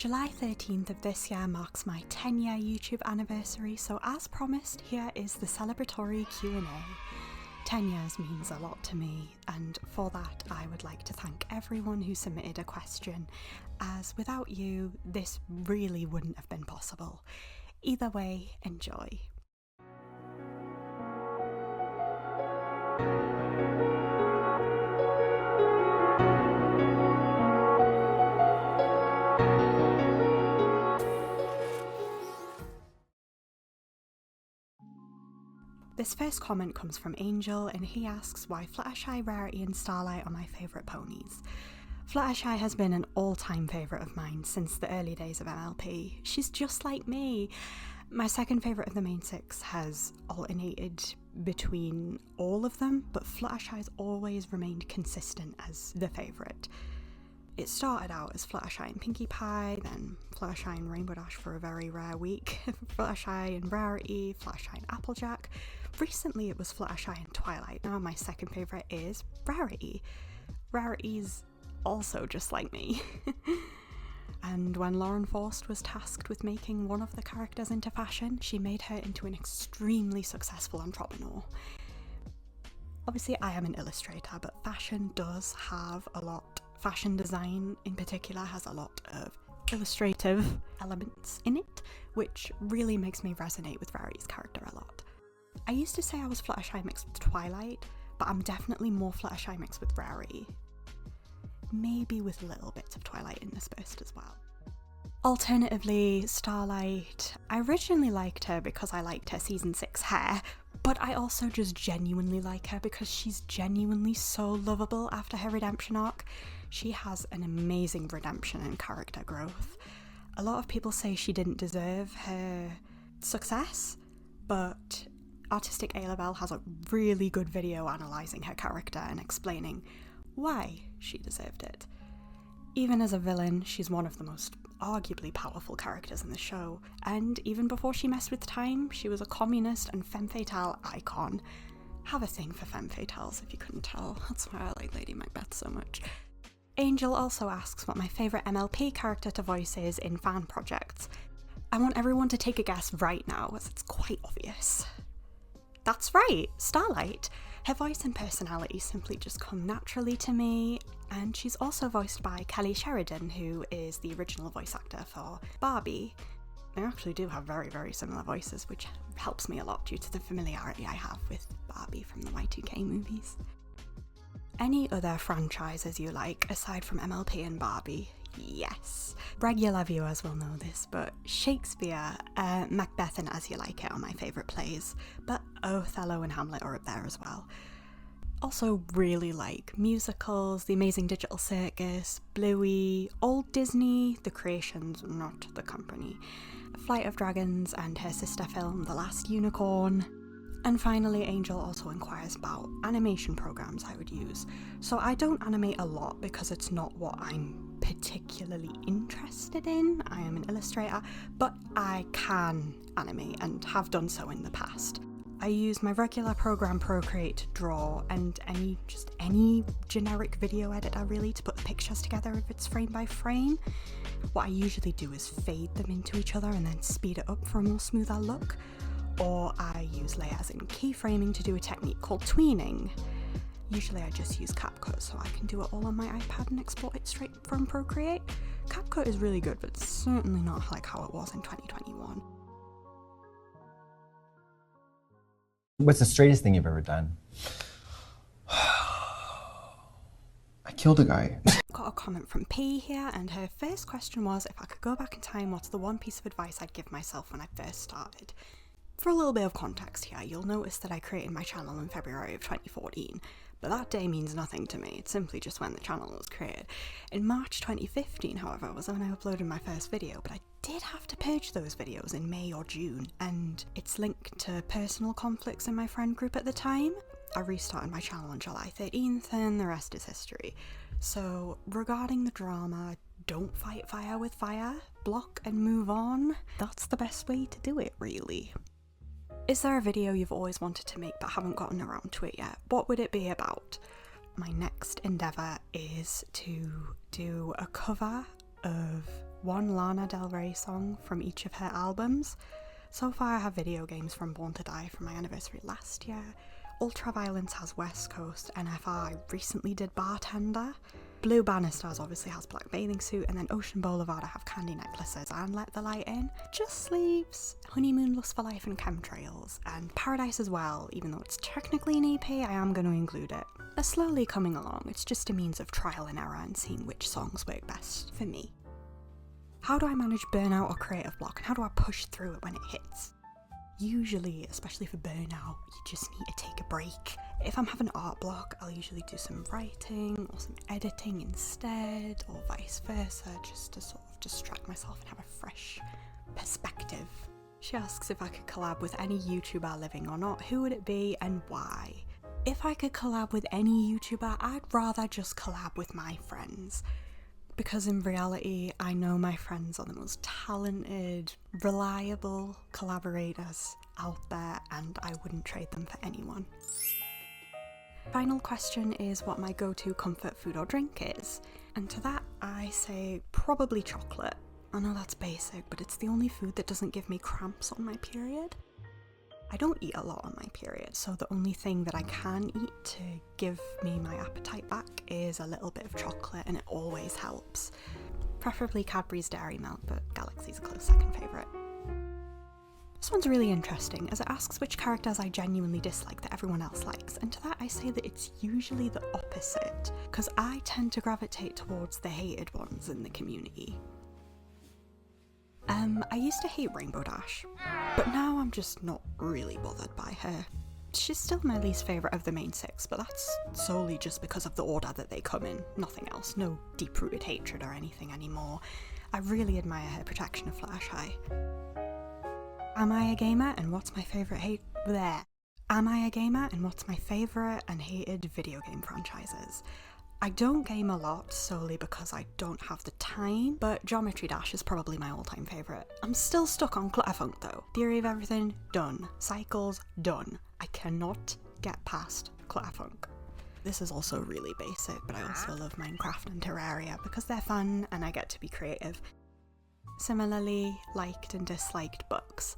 July 13th of this year marks my 10-year YouTube anniversary, so as promised, here is the celebratory Q&A. 10 years means a lot to me, and for that I would like to thank everyone who submitted a question, as without you, this really wouldn't have been possible. Either way, enjoy. This first comment comes from Angel, and he asks why Fluttershy, Rarity and Starlight are my favourite ponies. Fluttershy has been an all-time favourite of mine since the early days of MLP. She's just like me. My second favourite of the main six has alternated between all of them, but Fluttershy's always remained consistent as the favourite. It started out as Fluttershy and Pinkie Pie, then Fluttershy and Rainbow Dash for a very rare week, Fluttershy and Rarity, Fluttershy and Applejack. Recently it was Fluttershy and Twilight. Now my second favourite is Rarity. Rarity's also just like me. And when Lauren Forst was tasked with making one of the characters into fashion, she made her into an extremely successful entrepreneur. Obviously I am an illustrator, but fashion does have a lot. Fashion design in particular has a lot of illustrative elements in it, which really makes me resonate with Rarity's character a lot. I used to say I was Fluttershy mixed with Twilight, but I'm definitely more Fluttershy mixed with Rarity. Maybe with little bits of Twilight interspersed as well. Alternatively, Starlight. I originally liked her because I liked her season 6 hair, but I also just genuinely like her because she's genuinely so lovable after her redemption arc. She has an amazing redemption and character growth. A lot of people say she didn't deserve her success, but Artistic A-Level has a really good video analysing her character and explaining why she deserved it. Even as a villain, she's one of the most arguably powerful characters in the show, and even before she messed with time, she was a communist and femme fatale icon. Have a thing for femme fatales if you couldn't tell, that's why I like Lady Macbeth so much. Angel also asks what my favourite MLP character to voice is in fan projects. I want everyone to take a guess right now, as it's quite obvious. That's right, Starlight. Her voice and personality simply just come naturally to me, and she's also voiced by Kelly Sheridan, who is the original voice actor for Barbie. They actually do have very, very similar voices, which helps me a lot due to the familiarity I have with Barbie from the Y2K movies. Any other franchises you like, aside from MLP and Barbie? Yes. Regular viewers will know this, but Shakespeare, Macbeth and As You Like It are my favourite plays, but Othello and Hamlet are up there as well. Also really like musicals, The Amazing Digital Circus, Bluey, Old Disney, The Creations, not The Company, Flight of Dragons and her sister film, The Last Unicorn. And finally, Angel also inquires about animation programs I would use. So I don't animate a lot because it's not what I'm particularly interested in. I am an illustrator, but I can animate and have done so in the past. I use my regular program Procreate to draw, and any generic video editor really to put the pictures together if it's frame by frame. What I usually do is fade them into each other and then speed it up for a more smoother look. Or I use layers in keyframing to do a technique called tweening. Usually I just use CapCut so I can do it all on my iPad and export it straight from Procreate. CapCut is really good, but it's certainly not like how it was in 2021. What's the straightest thing you've ever done? I killed a guy. Got a comment from P here, and her first question was, if I could go back in time, what's the one piece of advice I'd give myself when I first started? For a little bit of context here, you'll notice that I created my channel in February of 2014, but that day means nothing to me, it's simply just when the channel was created. In March 2015, however, was when I uploaded my first video, but I did have to purge those videos in May or June, and it's linked to personal conflicts in my friend group at the time. I restarted my channel on July 13th, and the rest is history. So, regarding the drama, don't fight fire with fire, block and move on. That's the best way to do it, really. Is there a video you've always wanted to make but haven't gotten around to it yet? What would it be about? My next endeavour is to do a cover of one Lana Del Rey song from each of her albums. So far I have video games from Born to Die from my anniversary last year. Ultraviolence has West Coast, NFR recently did Bartender. Blue Bannisters obviously has Black Bathing Suit, and then Ocean Boulevard I have Candy Necklaces and Let the Light In. Just Sleeps, Honeymoon, Lust for Life and Chemtrails, and Paradise as well. Even though it's technically an EP, I am going to include it. They're slowly coming along, it's just a means of trial and error and seeing which songs work best for me. How do I manage burnout or creative block, and how do I push through it when it hits? Usually, especially for burnout, you just need to take a break. If I'm having art block, I'll usually do some writing or some editing instead, or vice versa, just to sort of distract myself and have a fresh perspective. She asks if I could collab with any YouTuber living or not, who would it be and why? If I could collab with any YouTuber, I'd rather just collab with my friends. Because in reality, I know my friends are the most talented, reliable collaborators out there, and I wouldn't trade them for anyone. Final question is what my go-to comfort food or drink is. And to that, I say probably chocolate. I know that's basic, but it's the only food that doesn't give me cramps on my period. I don't eat a lot on my period, so the only thing that I can eat to give me my appetite back is a little bit of chocolate, and it always helps. Preferably Cadbury's Dairy Milk, but Galaxy's a close second favourite. This one's really interesting, as it asks which characters I genuinely dislike that everyone else likes, and to that I say that it's usually the opposite, because I tend to gravitate towards the hated ones in the community. I used to hate Rainbow Dash, but now I'm just not really bothered by her. She's still my least favourite of the main six, but that's solely just because of the order that they come in, nothing else, no deep-rooted hatred or anything anymore. I really admire her protection of Fluttershy. Am I a gamer and what's my favourite Am I a gamer and what's my favourite and hated video game franchises? I don't game a lot solely because I don't have the time, but Geometry Dash is probably my all-time favourite. I'm still stuck on Clutterfunk though. Theory of Everything, done. Cycles, done. I cannot get past Clutterfunk. This is also really basic, but I also love Minecraft and Terraria because they're fun and I get to be creative. Similarly, liked and disliked books.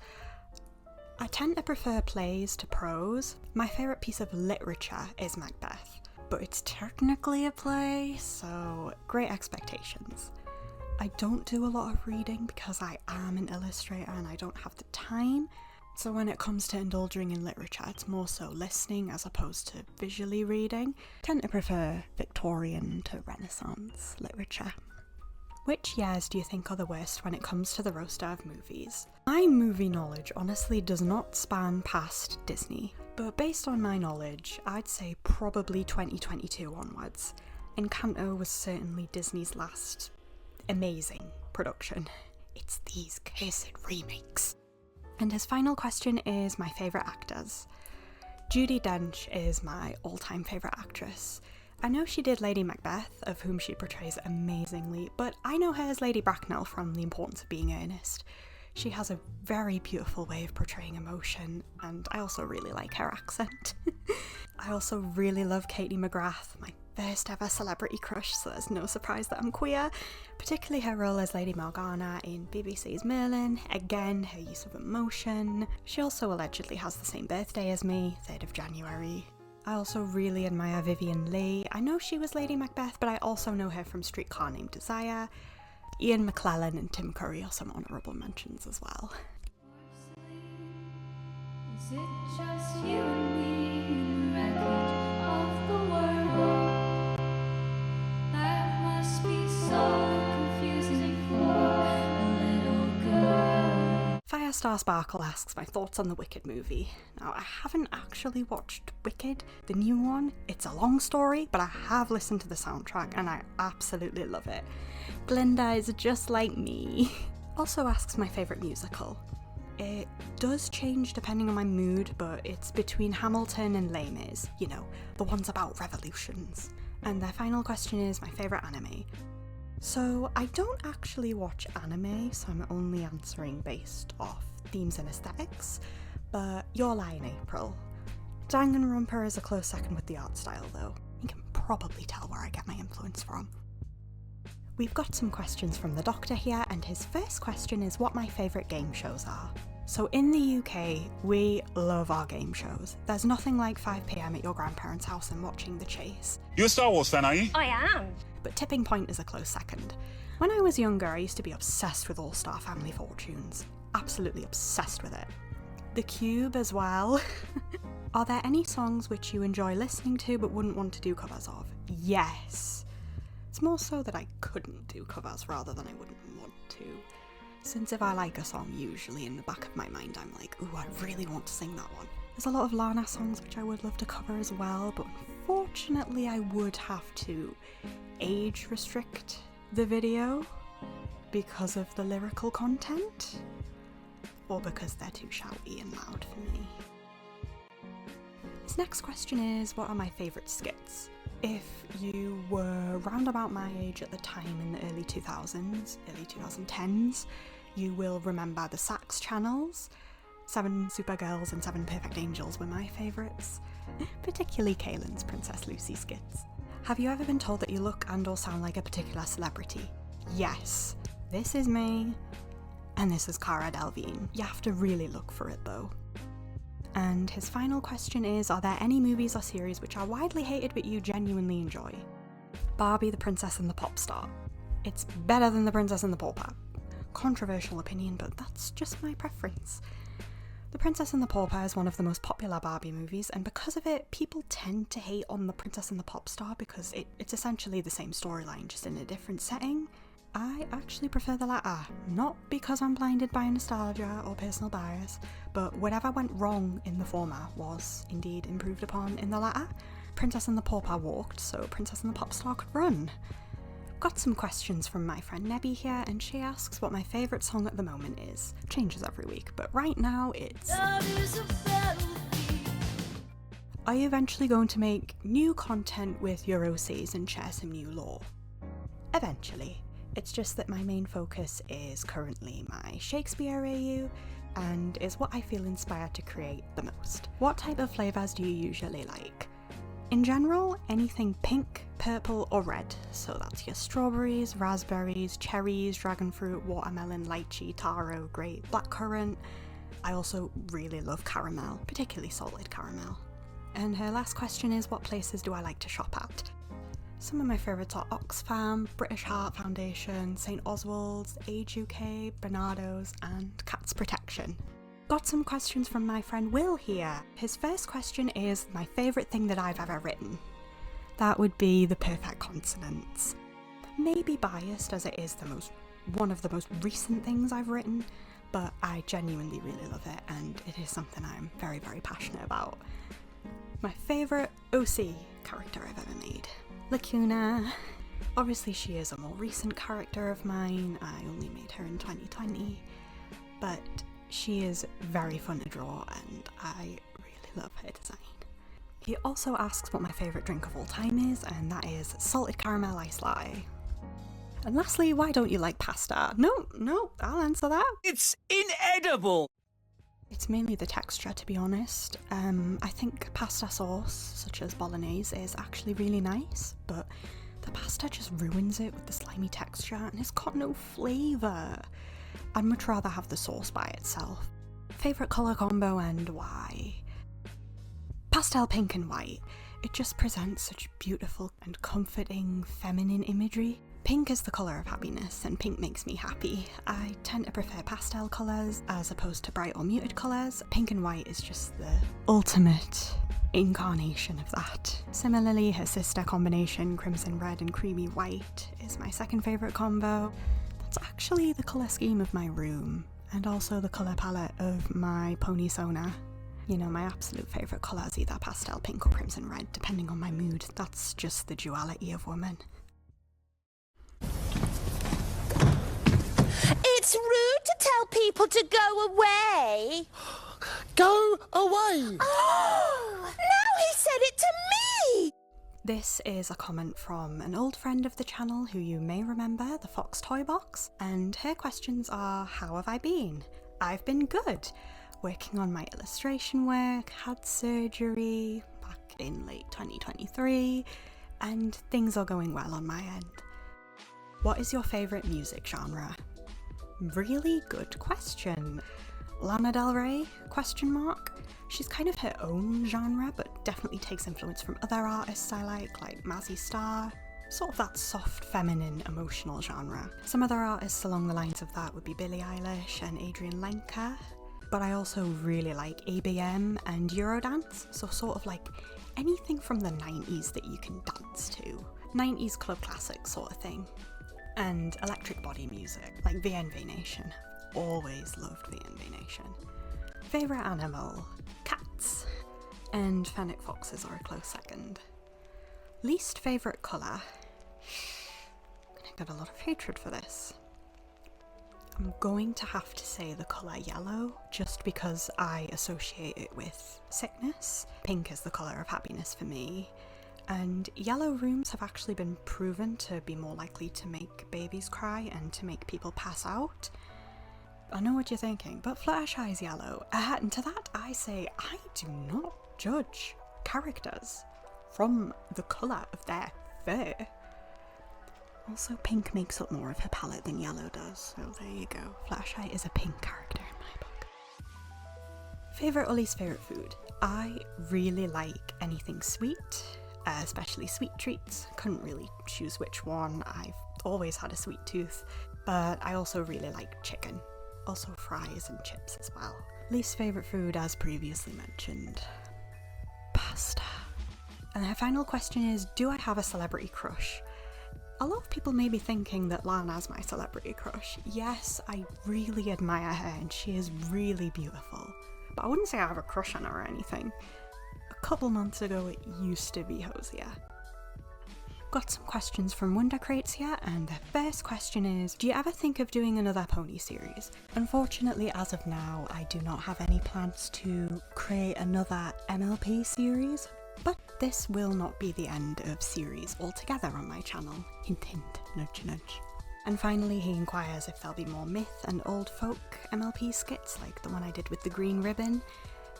I tend to prefer plays to prose. My favourite piece of literature is Macbeth, but it's technically a play, so Great Expectations. I don't do a lot of reading because I am an illustrator and I don't have the time, so when it comes to indulging in literature, it's more so listening as opposed to visually reading. I tend to prefer Victorian to Renaissance literature. Which years do you think are the worst when it comes to the roster of movies? My movie knowledge honestly does not span past Disney, but based on my knowledge, I'd say probably 2022 onwards. Encanto was certainly Disney's last amazing production. It's these cursed remakes. And his final question is my favourite actors. Judi Dench is my all-time favourite actress. I know she did Lady Macbeth, of whom she portrays amazingly, but I know her as Lady Bracknell from The Importance of Being Earnest. She has a very beautiful way of portraying emotion, and I also really like her accent. I also really love Katie McGrath, my first ever celebrity crush, so there's no surprise that I'm queer, particularly her role as Lady Morgana in BBC's Merlin. Again, her use of emotion. She also allegedly has the same birthday as me, 3rd of January. I also really admire Vivien Leigh. I know she was Lady Macbeth, but I also know her from Streetcar Named Desire. Ian McKellen and Tim Curry are some honourable mentions as well. Is it just you and me in the wreckage of the world? That must be so confusing for a little girl. Firestar Sparkle asks my thoughts on the Wicked movie. Now, I haven't actually watched Wicked, the new one. It's a long story, but I have listened to the soundtrack and I absolutely love it. Glinda is just like me. Also asks my favourite musical. It does change depending on my mood, but it's between Hamilton and Les Mis, you know, the ones about revolutions. And their final question is my favourite anime. So I don't actually watch anime, so I'm only answering based off themes and aesthetics, but Your Lie in April. Danganronpa is a close second with the art style though. You can probably tell where I get my influence from. We've got some questions from the doctor here, and his first question is what my favourite game shows are. So in the UK, we love our game shows. There's nothing like 5 PM at your grandparents' house and watching The Chase. You're a Star Wars fan, are you? I am. But Tipping Point is a close second. When I was younger, I used to be obsessed with All-Star Family Fortunes. Absolutely obsessed with it. The Cube as well. Are there any songs which you enjoy listening to but wouldn't want to do covers of? Yes. It's more so that I couldn't do covers rather than I wouldn't want to. Since if I like a song, usually in the back of my mind I'm like, ooh, I really want to sing that one. There's a lot of Lana songs which I would love to cover as well, but unfortunately I would have to age restrict the video because of the lyrical content, or because they're too shouty and loud for me. His next question is, what are my favourite skits? If you were round about my age at the time in the early 2000s, early 2010s, you will remember the Sax channels. 7 Supergirls and 7 Perfect Angels were my favourites, particularly Kaylin's Princess Lucy skits. Have you ever been told that you look and or sound like a particular celebrity? Yes. This is me, and this is Cara Delevingne. You have to really look for it though. And his final question is, are there any movies or series which are widely hated but you genuinely enjoy? Barbie, the Princess and the Pop Star. It's better than The Princess and the Pauper. Controversial opinion, but that's just my preference. The Princess and the Pauper is one of the most popular Barbie movies, and because of it, people tend to hate on The Princess and the Pop Star because it's essentially the same storyline, just in a different setting. I actually prefer the latter, not because I'm blinded by nostalgia or personal bias, but whatever went wrong in the former was indeed improved upon in the latter. Princess and the Pauper walked, so Princess and the Pop Star could run. Got some questions from my friend Nebby here, and she asks what my favourite song at the moment is. Changes every week, but right now it's... Are you eventually going to make new content with your OCs and share some new lore? Eventually. It's just that my main focus is currently my Shakespeare AU, and is what I feel inspired to create the most. What type of flavours do you usually like? In general, anything pink, purple or red, so that's your strawberries, raspberries, cherries, dragon fruit, watermelon, lychee, taro, grape, blackcurrant. I also really love caramel, particularly salted caramel. And her last question is, what places do I like to shop at? Some of my favourites are Oxfam, British Heart Foundation, St Oswald's, Age UK, Bernardo's and Cat's Protection. Got some questions from my friend Will here. His first question is my favourite thing that I've ever written. That would be the perfect consonants. Maybe biased as it is one of the most recent things I've written, but I genuinely really love it and it is something I'm very, very passionate about. My favourite OC character I've ever made. Lacuna. Obviously she is a more recent character of mine, I only made her in 2020, but she is very fun to draw and I really love her design. He also asks what my favourite drink of all time is, and that is salted caramel iced latte. And lastly, why don't you like pasta? No, I'll answer that. It's inedible! It's mainly the texture, to be honest. I think pasta sauce, such as bolognese, is actually really nice, but the pasta just ruins it with the slimy texture and it's got no flavour. I'd much rather have the sauce by itself. Favourite colour combo and why? Pastel pink and white. It just presents such beautiful and comforting feminine imagery. Pink is the colour of happiness, and pink makes me happy. I tend to prefer pastel colours as opposed to bright or muted colours. Pink and white is just the ultimate incarnation of that. Similarly, her sister combination, crimson red and creamy white, is my second favourite combo. That's actually the colour scheme of my room, and also the colour palette of my pony Sona. You know, my absolute favourite colour is either pastel pink or crimson red, depending on my mood. That's just the duality of woman. It's rude to tell people to go away. Go away! Oh, now he said it to me! This is a comment from an old friend of the channel who you may remember, the Fox Toy Box, and her questions are, how have I been? I've been good. Working on my illustration work, had surgery back in late 2023, and things are going well on my end. What is your favourite music genre? Really good question. Lana Del Rey? Question mark? She's kind of her own genre, but definitely takes influence from other artists I like Mazzy Star. Sort of that soft, feminine, emotional genre. Some other artists along the lines of that would be Billie Eilish and Adrian Lenker. But I also really like ABM and Eurodance, so sort of like anything from the 90s that you can dance to. 90s club classic sort of thing. And electric body music, like VNV Nation. Always loved VNV Nation. Favourite animal? Cats. And fennec foxes are a close second. Least favourite colour? I got a lot of hatred for this. I'm going to have to say the colour yellow, just because I associate it with sickness. Pink is the colour of happiness for me. And yellow rooms have actually been proven to be more likely to make babies cry and to make people pass out. I know what you're thinking, but Fluttershy is yellow. And to that I say, I do not judge characters from the colour of their fur. Also, pink makes up more of her palette than yellow does, so there you go. Fluttershy is a pink character in my book. Favourite or least favourite food? I really like anything sweet. Especially sweet treats. Couldn't really choose which one. I've always had a sweet tooth, but I also really like chicken. Also fries and chips as well. Least favourite food, as previously mentioned, pasta. And her final question is, do I have a celebrity crush? A lot of people may be thinking that Lana's my celebrity crush. Yes, I really admire her and she is really beautiful, but I wouldn't say I have a crush on her or anything. A couple months ago it used to be Hosier. Got some questions from Wonder Crates here, and the first question is, do you ever think of doing another pony series? Unfortunately, as of now, I do not have any plans to create another MLP series, but this will not be the end of series altogether on my channel. Hint hint, nudge nudge. And finally he inquires if there'll be more myth and old folk MLP skits like the one I did with the green ribbon.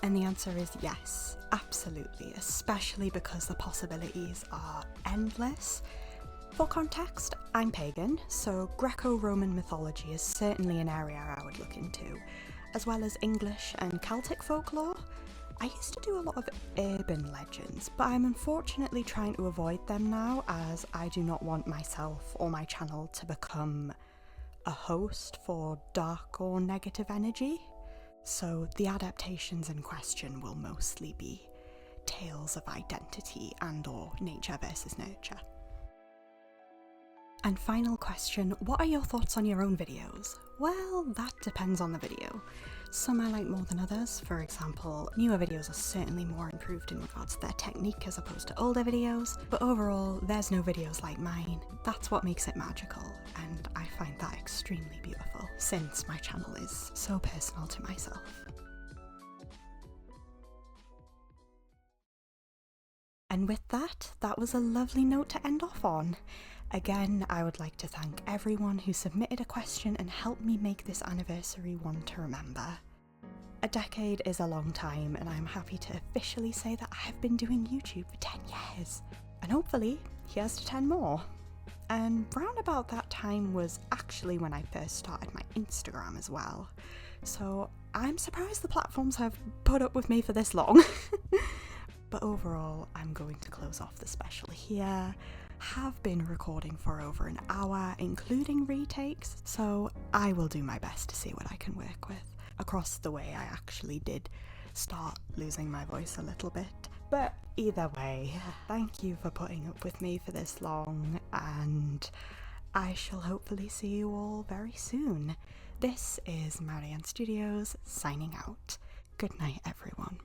And the answer is yes, absolutely, especially because the possibilities are endless. For context, I'm pagan, so Greco-Roman mythology is certainly an area I would look into, as well as English and Celtic folklore. I used to do a lot of urban legends, but I'm unfortunately trying to avoid them now, as I do not want myself or my channel to become a host for dark or negative energy. So the adaptations in question will mostly be tales of identity and or nature versus nurture. And final question, what are your thoughts on your own videos? Well, that depends on the video. Some I like more than others. For example, newer videos are certainly more improved in regards to their technique as opposed to older videos, but overall, there's no videos like mine. That's what makes it magical, and I find that extremely beautiful, since my channel is so personal to myself. And with that, that was a lovely note to end off on. Again, I would like to thank everyone who submitted a question and helped me make this anniversary one to remember. A decade is a long time, and I'm happy to officially say that I have been doing YouTube for 10 years. And hopefully, here's to 10 more. And round about that time was actually when I first started my Instagram as well. So I'm surprised the platforms have put up with me for this long. But overall, I'm going to close off the special here. Have been recording for over an hour, including retakes, so I will do my best to see what I can work with. Across the way, I actually did start losing my voice a little bit. But either way, thank you for putting up with me for this long, and I shall hopefully see you all very soon. This is Marianne Studios signing out. Good night, everyone.